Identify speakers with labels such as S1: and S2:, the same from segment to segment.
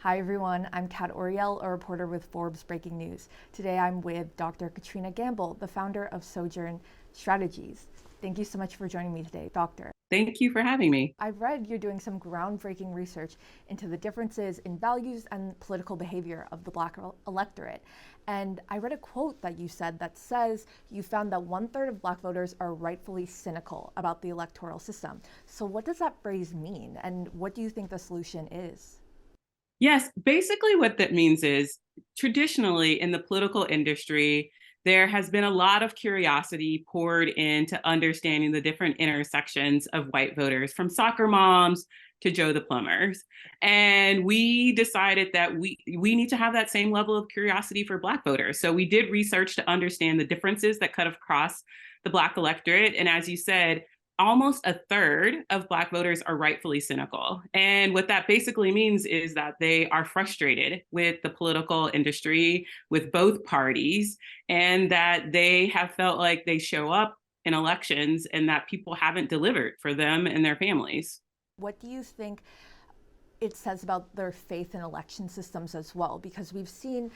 S1: Hi everyone, I'm Cat Oriel, a reporter with Forbes Breaking News. Today I'm with Dr. Katrina Gamble, the founder of Sojourn Strategies. Thank you so much for joining me today, Doctor.
S2: Thank you for having me.
S1: I've read you're doing some groundbreaking research into the differences in values and political behavior of the Black electorate. And I read a quote that you said that says you found that 1/3 of Black voters are rightfully cynical about the electoral system. So what does that phrase mean? And what do you think the solution is?
S2: Yes, basically what that means is traditionally in the political industry, there has been a lot of curiosity poured into understanding the different intersections of white voters, from soccer moms to Joe the plumbers. And we decided that we need to have that same level of curiosity for Black voters. So we did research to understand the differences that cut across the Black electorate. And as you said, almost a third of Black voters are rightfully cynical. And what that basically means is that they are frustrated with the political industry, with both parties, and that they have felt like they show up in elections and that people haven't delivered for them and their families.
S1: What do you think it says about their faith in election systems as well? Because we've seen,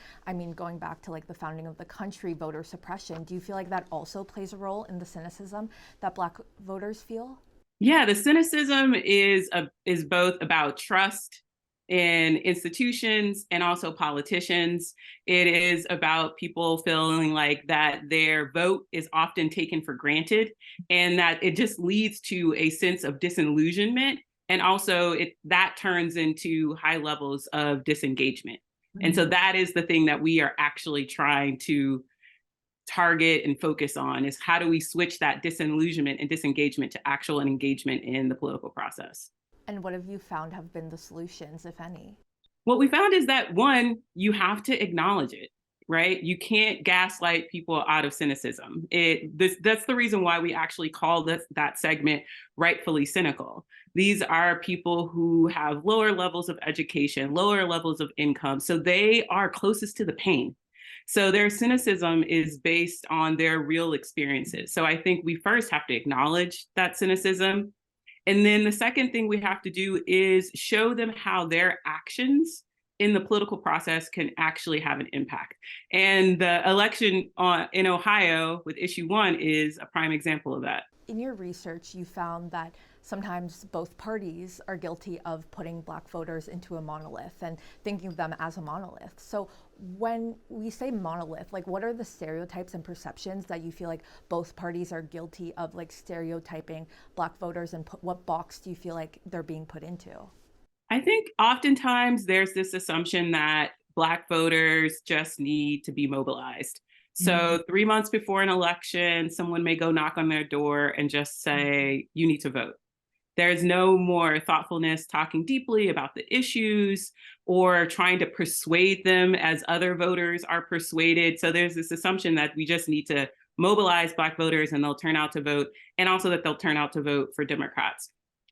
S1: going back to like the founding of the country, voter suppression. Do you feel like that also plays a role in the cynicism that Black voters feel?
S2: Yeah, the cynicism is both about trust in institutions and also politicians. It is about people feeling like that their vote is often taken for granted and that it just leads to a sense of disillusionment. And also that turns into high levels of disengagement. And so that is the thing that we are actually trying to target and focus on, is how do we switch that disillusionment and disengagement to actual engagement in the political process.
S1: And what have you found have been the solutions, if any?
S2: What we found is that, one, you have to acknowledge it, right? You can't gaslight people out of cynicism. That's the reason why we actually call that segment Rightfully Cynical. These are people who have lower levels of education, lower levels of income, so they are closest to the pain. So their cynicism is based on their real experiences. So I think we first have to acknowledge that cynicism. And then the second thing we have to do is show them how their actions in the political process can actually have an impact. And the election in Ohio with issue 1 is a prime example of that.
S1: In your research, you found that sometimes both parties are guilty of putting Black voters into a monolith and thinking of them as a monolith. So when we say monolith, like what are the stereotypes and perceptions that you feel like both parties are guilty of, like stereotyping Black voters, and what box do you feel like they're being put into?
S2: I think oftentimes there's this assumption that Black voters just need to be mobilized. So 3 months before an election, someone may go knock on their door and just say, you need to vote. There's no more thoughtfulness, talking deeply about the issues or trying to persuade them as other voters are persuaded. So there's this assumption that we just need to mobilize Black voters and they'll turn out to vote, and also that they'll turn out to vote for Democrats.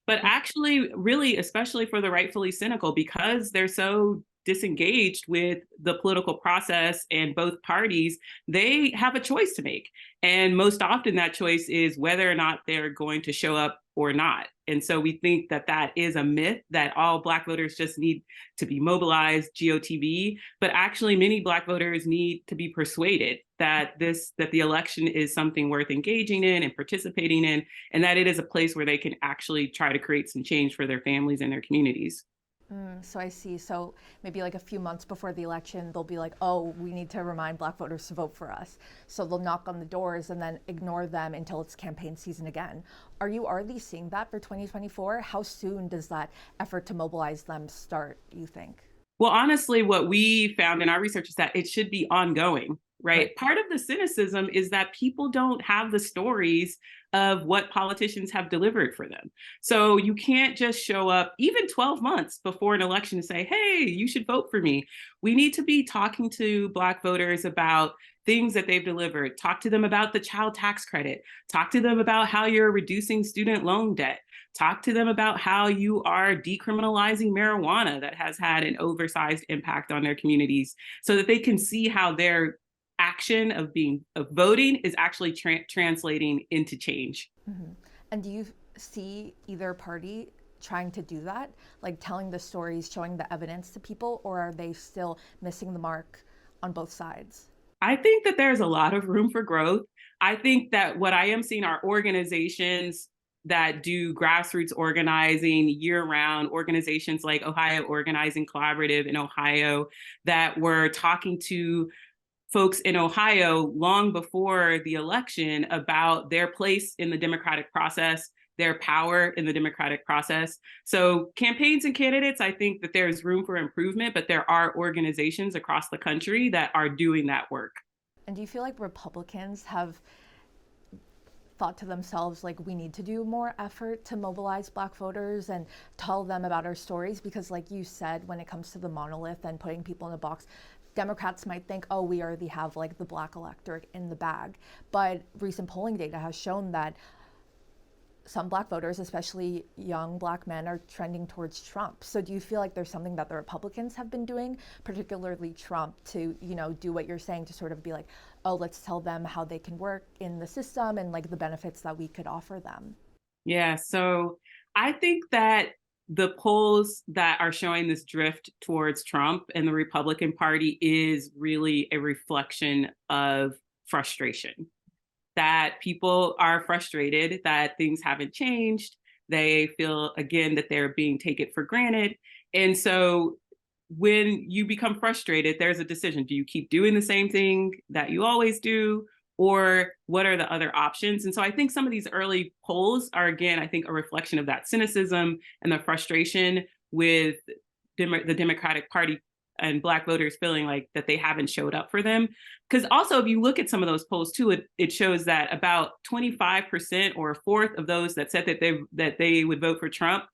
S2: But actually, really, especially for the rightfully cynical, because they're so disengaged with the political process and both parties, they have a choice to make. And most often that choice is whether or not they're going to show up or not. And so we think that that is a myth, that all Black voters just need to be mobilized, GOTV, but actually many Black voters need to be persuaded that the election is something worth engaging in and participating in, and that it is a place where they can actually try to create some change for their families and their communities.
S1: So I see. So maybe like a few months before the election, they'll be like, oh, we need to remind Black voters to vote for us. So they'll knock on the doors and then ignore them until it's campaign season again. Are you already seeing that for 2024? How soon does that effort to mobilize them start, you think?
S2: Well, honestly, what we found in our research is that it should be ongoing, right? Part of the cynicism is that people don't have the stories of what politicians have delivered for them. So you can't just show up even 12 months before an election and say, hey, you should vote for me. We need to be talking to Black voters about things that they've delivered. Talk to them about the child tax credit. Talk to them about how you're reducing student loan debt. Talk to them about how you are decriminalizing marijuana that has had an oversized impact on their communities, so that they can see how their action of voting is actually translating into change.
S1: And do you see either party trying to do that, like telling the stories, showing the evidence to people, or are they still missing the mark on both sides?
S2: I think that there's a lot of room for growth. I think that what I am seeing are organizations that do grassroots organizing year round, organizations like Ohio Organizing Collaborative in Ohio that were talking to folks in Ohio long before the election about their place in the democratic process, their power in the democratic process. So campaigns and candidates, I think that there's room for improvement, but there are organizations across the country that are doing that work.
S1: And do you feel like Republicans have thought to themselves, like, we need to do more effort to mobilize Black voters and tell them about our stories? Because like you said, when it comes to the monolith and putting people in a box, Democrats might think, oh, we already have like the Black electorate in the bag. But recent polling data has shown that some Black voters, especially young Black men, are trending towards Trump. So do you feel like there's something that the Republicans have been doing, particularly Trump, to, do what you're saying, to sort of be like, oh, let's tell them how they can work in the system and like the benefits that we could offer them?
S2: Yeah, so I think that the polls that are showing this drift towards Trump and the Republican Party is really a reflection of frustration. That people are frustrated that things haven't changed. They feel, again, that they're being taken for granted. And so when you become frustrated, there's a decision. Do you keep doing the same thing that you always do? Or what are the other options? And so I think some of these early polls are, again, I think a reflection of that cynicism and the frustration with the Democratic Party and Black voters feeling like that they haven't showed up for them. Because also, if you look at some of those polls too, it shows that about 25% or a fourth of those that said that they would vote for Trump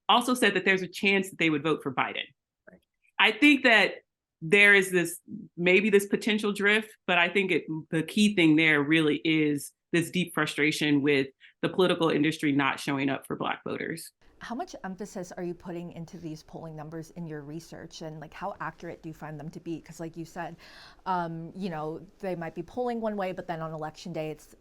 S2: also said that there's a chance that they would vote for Biden. Right. I think that there is maybe this potential drift, but I think the key thing there really is this deep frustration with the political industry not showing up for Black voters.
S1: How much emphasis are you putting into these polling numbers in your research, and like how accurate do you find them to be? Because like you said, they might be polling one way, but then on election day it's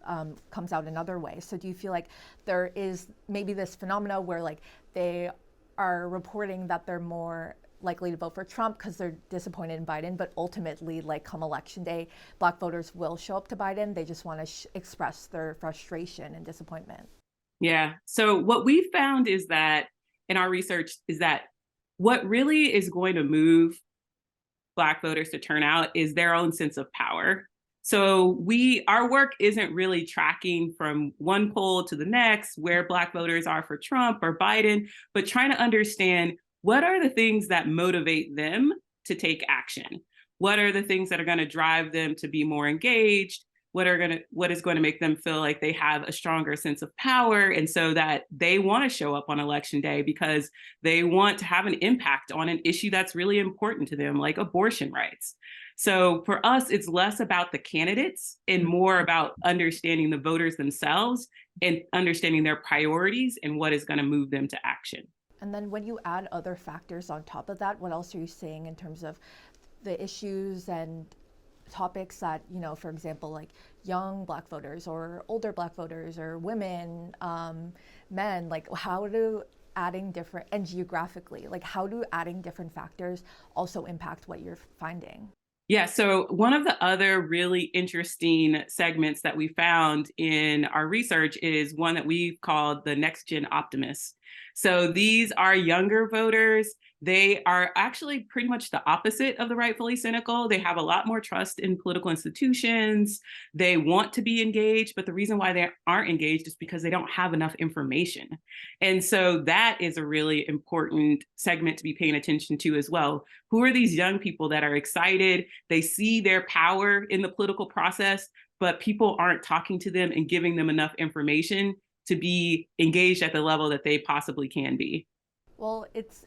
S1: comes out another way. So do you feel like there is maybe this phenomena where like they are reporting that they're more likely to vote for Trump because they're disappointed in Biden, but ultimately, like come election day, Black voters will show up to Biden. They just want to express their frustration and disappointment.
S2: Yeah. So what we found is that in our research is that what really is going to move Black voters to turn out is their own sense of power. So our work isn't really tracking from one poll to the next where Black voters are for Trump or Biden, but trying to understand what are the things that motivate them to take action? What are the things that are going to drive them to be more engaged? What is going to make them feel like they have a stronger sense of power, and so that they want to show up on election day because they want to have an impact on an issue that's really important to them, like abortion rights. So for us, it's less about the candidates and more about understanding the voters themselves and understanding their priorities and what is going to move them to action.
S1: And then when you add other factors on top of that, what else are you seeing in terms of the issues and topics that, for example, like young Black voters or older Black voters or women, men, like adding different, and geographically, like how do adding different factors also impact what you're finding?
S2: Yeah, so one of the other really interesting segments that we found in our research is one that we've called the next gen optimists. So these are younger voters. They are actually pretty much the opposite of the rightfully cynical. They have a lot more trust in political institutions. They want to be engaged, but the reason why they aren't engaged is because they don't have enough information. And so that is a really important segment to be paying attention to as well. Who are these young people that are excited? They see their power in the political process, but people aren't talking to them and giving them enough information to be engaged at the level that they possibly can be.
S1: Well, it's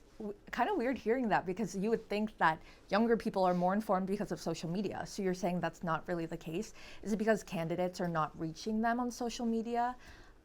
S1: kind of weird hearing that because you would think that younger people are more informed because of social media. So you're saying that's not really the case. Is it because candidates are not reaching them on social media?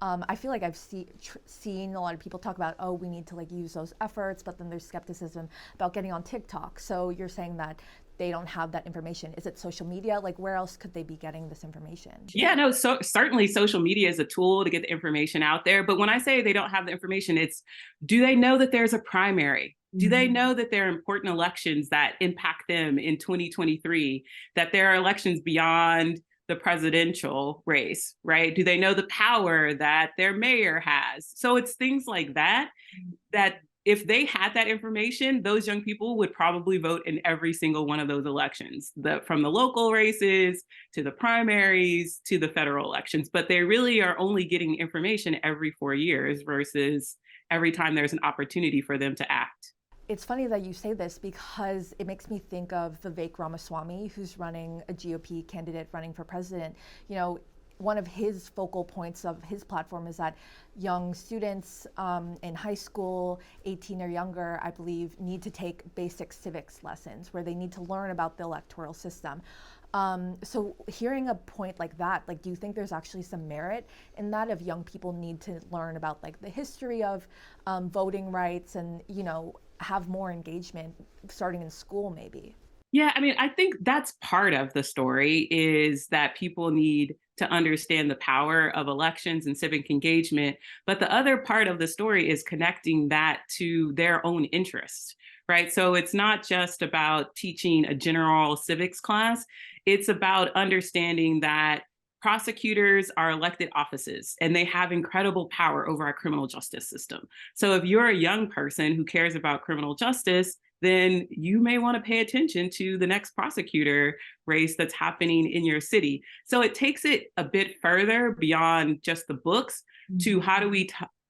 S1: I feel like I've seen a lot of people talk about, we need to use those efforts, but then there's skepticism about getting on TikTok. So you're saying that they don't have that information? Is it social media? Like, where else could they be getting this information?
S2: Yeah, no, so certainly social media is a tool to get the information out there. But when I say they don't have the information, it's, do they know that there's a primary? Do they know that there are important elections that impact them in 2023, that there are elections beyond the presidential race, right? Do they know the power that their mayor has? So it's things like that, that if they had that information, those young people would probably vote in every single one of those elections, from the local races to the primaries to the federal elections. But they really are only getting information every 4 years versus every time there's an opportunity for them to act.
S1: It's funny that you say this because it makes me think of Vivek Ramaswamy, who's running a GOP candidate running for president. You know, one of his focal points of his platform is that young students in high school, 18 or younger, I believe, need to take basic civics lessons where they need to learn about the electoral system. So hearing a point like that, like, do you think there's actually some merit in that, if young people need to learn about like the history of voting rights and, you know, have more engagement starting in school maybe?
S2: Yeah, I mean, I think that's part of the story, is that people need to understand the power of elections and civic engagement. But the other part of the story is connecting that to their own interests, right? So it's not just about teaching a general civics class. It's about understanding that prosecutors are elected offices and they have incredible power over our criminal justice system. So if you're a young person who cares about criminal justice, then you may want to pay attention to the next prosecutor race that's happening in your city. So it takes it a bit further beyond just the books to how do we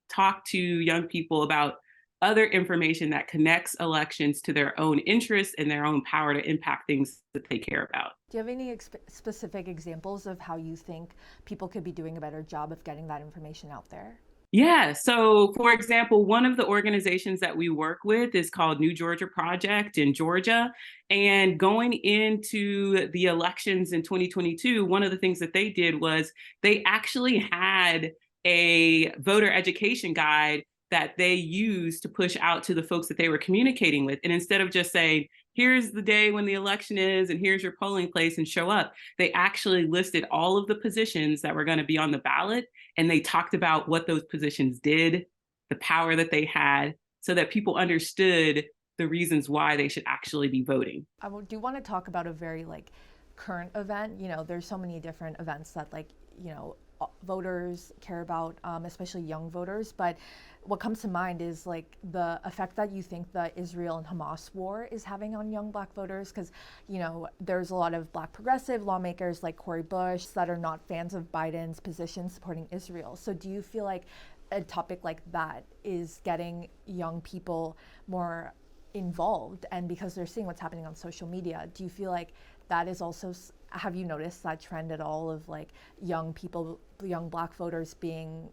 S2: talk to young people about other information that connects elections to their own interests and their own power to impact things that they care about.
S1: Do you have any specific examples of how you think people could be doing a better job of getting that information out there?
S2: Yeah. So, for example, one of the organizations that we work with is called New Georgia Project in Georgia. And going into the elections in 2022, one of the things that they did was they actually had a voter education guide that they used to push out to the folks that they were communicating with. And instead of just saying, here's the day when the election is, and here's your polling place and show up, they actually listed all of the positions that were going to be on the ballot. And they talked about what those positions did, the power that they had, so that people understood the reasons why they should actually be voting.
S1: I do want to talk about a very like current event. You know, there's so many different events that like, you know, voters care about, especially young voters. But what comes to mind is like the effect that you think the Israel and Hamas war is having on young Black voters, because, you know, there's a lot of Black progressive lawmakers like Cori Bush that are not fans of Biden's position supporting Israel. So do you feel like a topic like that is getting young people more involved, and because they're seeing what's happening on social media, do you feel like that is also, have you noticed that trend at all of like young people, young Black voters being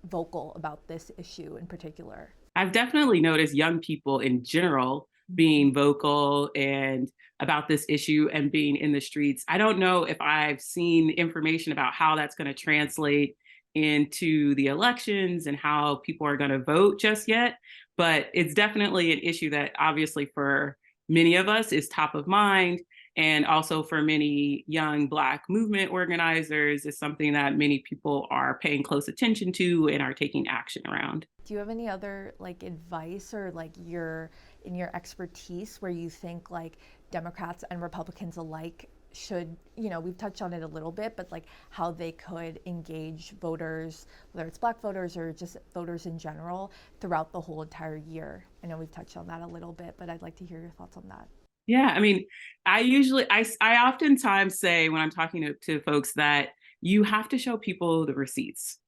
S1: vocal about this issue in particular?
S2: I've definitely noticed young people in general being vocal and about this issue and being in the streets. I don't know if I've seen information about how that's going to translate into the elections and how people are going to vote just yet, but it's definitely an issue that obviously for many of us is top of mind. And also for many young Black movement organizers is something that many people are paying close attention to and are taking action around.
S1: Do you have any other like advice or like in your expertise where you think like Democrats and Republicans alike should, you know, we've touched on it a little bit, but like how they could engage voters, whether it's Black voters or just voters in general, throughout the whole entire year? I know we've touched on that a little bit, but I'd like to hear your thoughts on that.
S2: Yeah, I mean, I oftentimes say when I'm talking to folks that you have to show people the receipts,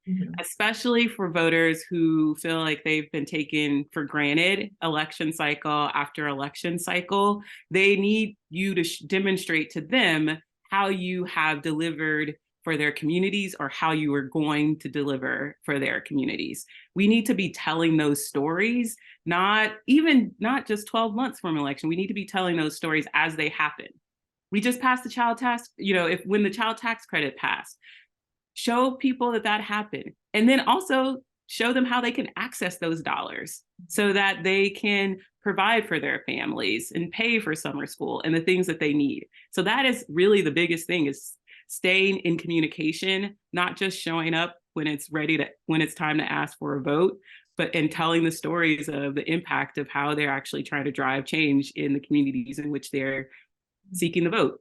S2: especially for voters who feel like they've been taken for granted election cycle after election cycle. They need you to demonstrate to them how you have delivered for their communities or how you are going to deliver for their communities. We need to be telling those stories, not just 12 months from election. We need to be telling those stories as they happen. We just passed the child tax, you know, when the child tax credit passed, show people that happened. And then also show them how they can access those dollars so that they can provide for their families and pay for summer school and the things that they need. So that is really the biggest thing, is staying in communication, not just showing up when it's time to ask for a vote, but in telling the stories of the impact of how they're actually trying to drive change in the communities in which they're seeking the vote.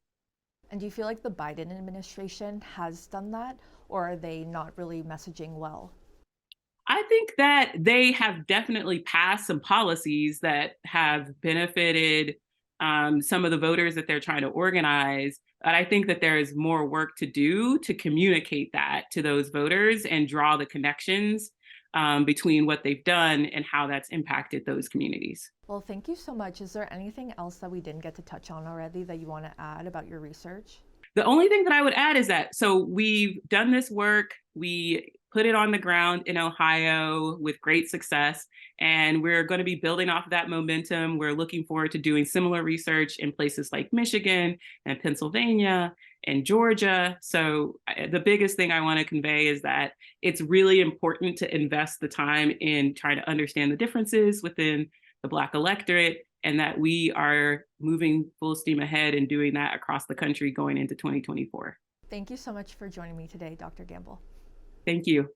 S1: And do you feel like the Biden administration has done that, or are they not really messaging well?
S2: I think that they have definitely passed some policies that have benefited some of the voters that they're trying to organize. But I think that there is more work to do to communicate that to those voters and draw the connections between what they've done and how that's impacted those communities.
S1: Well, thank you so much. Is there anything else that we didn't get to touch on already that you want to add about your research?
S2: The only thing that I would add is that, so we've done this work, we put it on the ground in Ohio with great success, and we're going to be building off of that momentum. We're looking forward to doing similar research in places like Michigan and Pennsylvania and Georgia. So the biggest thing I want to convey is that it's really important to invest the time in trying to understand the differences within the Black electorate, and that we are moving full steam ahead and doing that across the country going into 2024.
S1: Thank you so much for joining me today, Dr. Gamble.
S2: Thank you.